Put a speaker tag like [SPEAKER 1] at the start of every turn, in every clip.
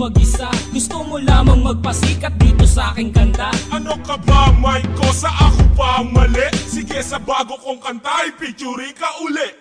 [SPEAKER 1] mag-isa. Gusto mo lamang magpasikat dito sa aking kanta.
[SPEAKER 2] Ano ka ba, Mike ko? Sa ako pa ang mali? Sige, sa bago kong kanta, i-picture ka uli.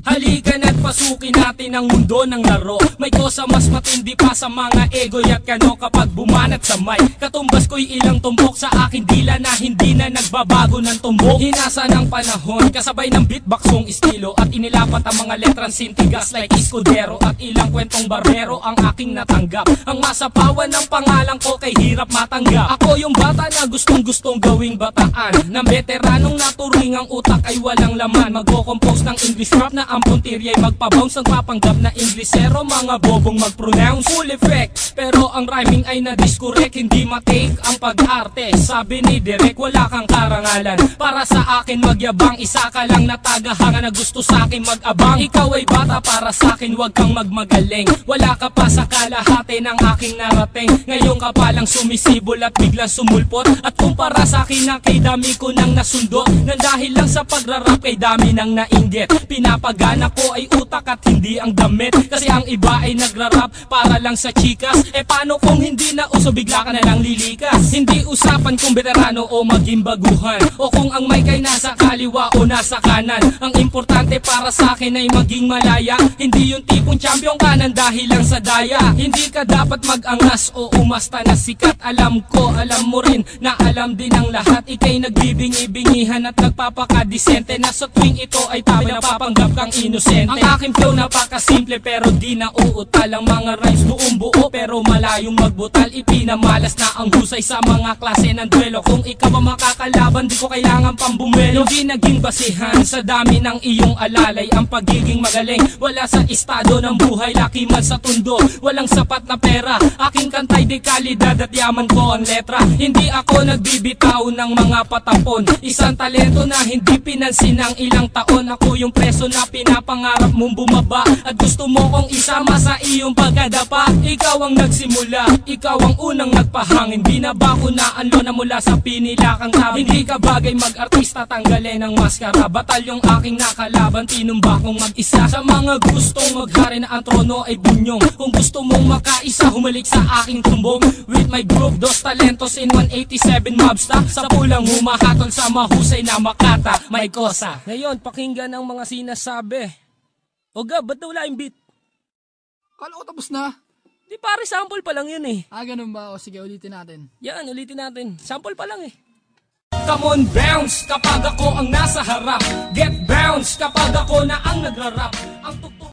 [SPEAKER 1] Halika na't pasukin natin ang mundo ng laro. May kosa mas matindi pa sa mga ego at kano kapag bumanat sa mic. Katumbas ko'y ilang tumbok sa aking dila na hindi na nagbabago ng tumbok. Hinasa ng panahon, kasabay ng beatboxong estilo at inilapat ang mga letrang sintigas like Escudero. At ilang kwentong barbero ang aking natanggap. Ang masapawan ng pangalan ko kay hirap matanggap. Ako yung bata na gustong gawing bataan, ng veteranong naturing ang utak ay walang laman. Magko-compose ng English rap na ang puntirya'y magpabounce. Ang papanggap na Inglesero, mga bobong mag-pronounce. Full effect, pero ang rhyming ay na-discorrect. Hindi matake ang pag-arte. Sabi ni Derek, wala kang karangalan para sa akin magyabang. Isa ka lang na tagahanga na gusto sa akin mag-abang. Ikaw ay bata para sa akin, wag kang magmagaling. Wala ka pa sa kalahati ng aking narating. Ngayon ka palang sumisibol at biglang sumulpot. At kumpara sa akin na kay dami ko nang nasundot. Nang dahil lang sa pagrarap kay dami nang nainggit. Pinapagana ko ay utak at hindi ang damit. Kasi ang iba ay nagrarap para lang sa chikas. E paano kung hindi na uso, bigla ka na lang lilikas. Hindi usapan kung veterano o maging baguhan, o kung ang mic ay nasa kaliwa o nasa kanan. Ang importante para sa akin ay maging malaya. Hindi yung tipong champion ka nang dahil lang sa daya. Hindi ka dapat mag-angas o umasta na sikat. Alam ko, alam mo rin na alam din ang lahat. Ika'y nagbibingi-bingihan at nagpapakadisente na sa tuwing ito ay tabi napapanggap kang inosente. Ang aking flow napakasimple pero di na uutal. Ang mga rhymes buong buo pero malayong magbutal. Ipinamalas na ang husay sa mga klase ng duelo. Kung ikaw ang makakalaban, di ko kailangan pang bumelo. Di naging basihan sa dami ng iyong alalay ang pagiging magaling. Wala sa estado ng buhay, laki man sa tundo. Walang sapat na pera, aking kantay di kalidad at yaman ko ang letra. Hindi ako nagbibitaw ng mga patapon. Isang talento na hindi pinansin ng ilang taon. Ako yung preso na pinapangarap mong bumaba at gusto mo kong isama sa iyong pagkadapa. Ikaw ang nagsimula, ikaw ang unang nagpahangin. Binaba ko na anlo na mula sa pinilakang tabi. Hindi ka bagay mag-artista, tanggalin ang maskara. Batalyong aking nakalaban, tinumba kong mag-isa. Sa mga gustong maghari na ang trono ay bunyong. Kung gusto mong makaisa, humalik sa aking tumbong. With my group, Dos Talentos in 187 Mobsta. Sa pulang humahatol sa mahusay na makata. May kosa. Ngayon, pakinggan ang mga sinasabi. O Gab, ba't wala yung beat?
[SPEAKER 3] Kala ko tapos na.
[SPEAKER 1] Di pare, sample pa lang yun eh.
[SPEAKER 3] Ganun ba? O sige, ulitin natin.
[SPEAKER 1] Yan, ulitin natin. Sample pa lang eh. Come on, bounce kapag ako ang nasa harap. Get bounce kapag ako na ang nagrarap. Ang tuktok.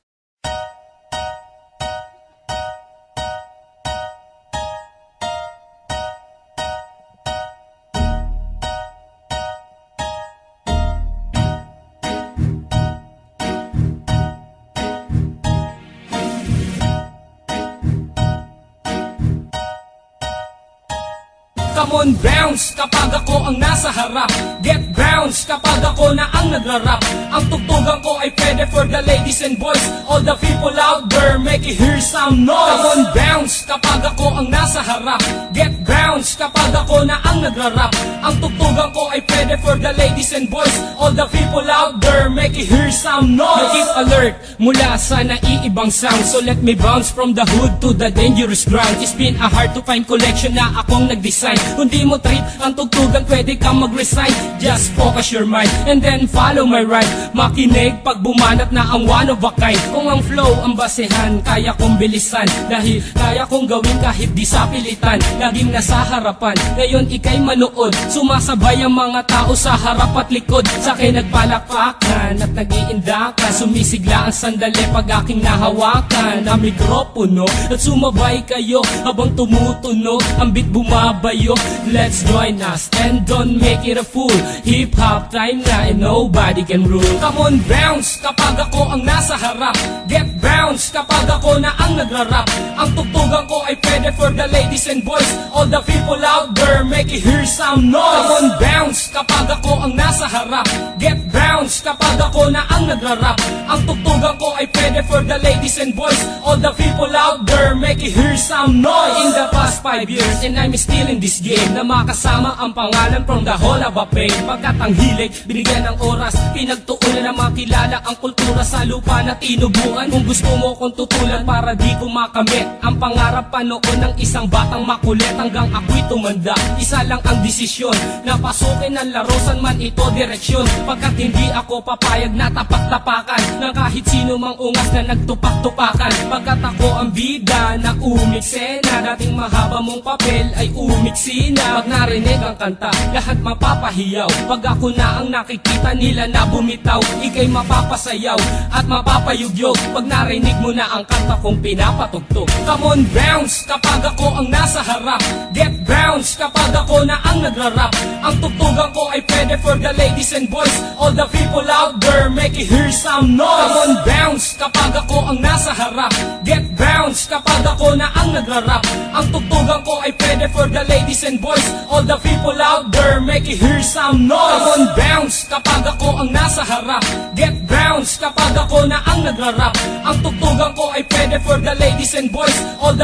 [SPEAKER 1] Come on, bounce kapag ako ang nasa harap. Get bounce kapag ako na ang nagrarap. Ang tugtugan ko ay pwede for the ladies and boys. All the people out there, make it hear some noise. Come on, bounce kapag ako ang nasa harap. Get bounce kapag ako na ang nagrarap. Ang tugtugan ko ay pwede for the ladies and boys. All the people out there, make it hear some noise. Keep alert mula sa naiibang sound. So let me bounce from the hood to the dangerous ground. It's been a hard to find collection na akong nag-design. Kung di mo treat ang tugtugan, pwede kang mag-resign. Just focus your mind and then follow my rhyme. Makinig pag bumanat na ang one of a kind. Kung ang flow ang basehan, kaya kong bilisan. Dahil kaya kong gawin kahit di sa pilitan. Laging nasa harapan, ngayon ikay manood. Sumasabay ang mga tao sa harap at likod. Sa akin nagpalakpakan at nag-iindakan. Sumisigla ang sandali pag aking nahawakan na mikropono. At sumabay kayo habang tumutunog ang beat bumabayo. Let's join us and don't make it a fool. Hip-hop time na and nobody can rule. Come on, bounce kapag ako ang nasa harap. Get bounce bounce kapag ako na ang nagrarap. Ang tugtugan ko ay pwede for the ladies and boys. All the people out there, make it hear some noise. Come on bounce kapag ako ang nasa harap. Get bounce kapag ako na ang nagrarap. Ang tugtugan ko ay pwede for the ladies and boys. All the people out there, make it hear some noise. In the past 5 years and I'm still in this game, na makasama ang pangalan from the whole of a pain. Pagkat ang hilig, binigyan ng oras, pinagtuunan na makilala ang kultura sa lupa na tinubungan. Kung gusto mo kong tutulan para di ko makamit ang pangarap pa noon ng isang batang makulit, hanggang ako'y tumanda. Isa lang ang desisyon, na pasukin ang larusan man ito direksyon. Pagkat hindi ako papayag na tapak-tapakan ng kahit sino mang ungas na nagtupak-tupakan. Pagkat ako ang bida na umiksena, dating mahaba mong papel ay umiksi na. Pag narinig ang kanta, lahat mapapahiyaw. Pag ako na ang nakikita nila na bumitaw, ika'y mapapasayaw at mapapayugyog. Pag narinig mo na ang kanta kong pinapatugtog. Come on bounce kapag ako ang nasa harap. Get bounce kapag ako na ang nagrarap. Ang tugtugan ko ay pwede for the ladies and boys. All the people out there, make it hear some noise. Come on bounce kapag ako ang nasa harap. Get bounce kapag ako na ang nagrarap. Ang tugtugan ko ay pwede for the ladies and boys. All the people out there, make it hear some noise. Come on bounce kapag ako ang nasa harap. Get bounce kapag ako na ang nagrarap. Ang tugtugan ko ay pwede for the ladies and boys. All the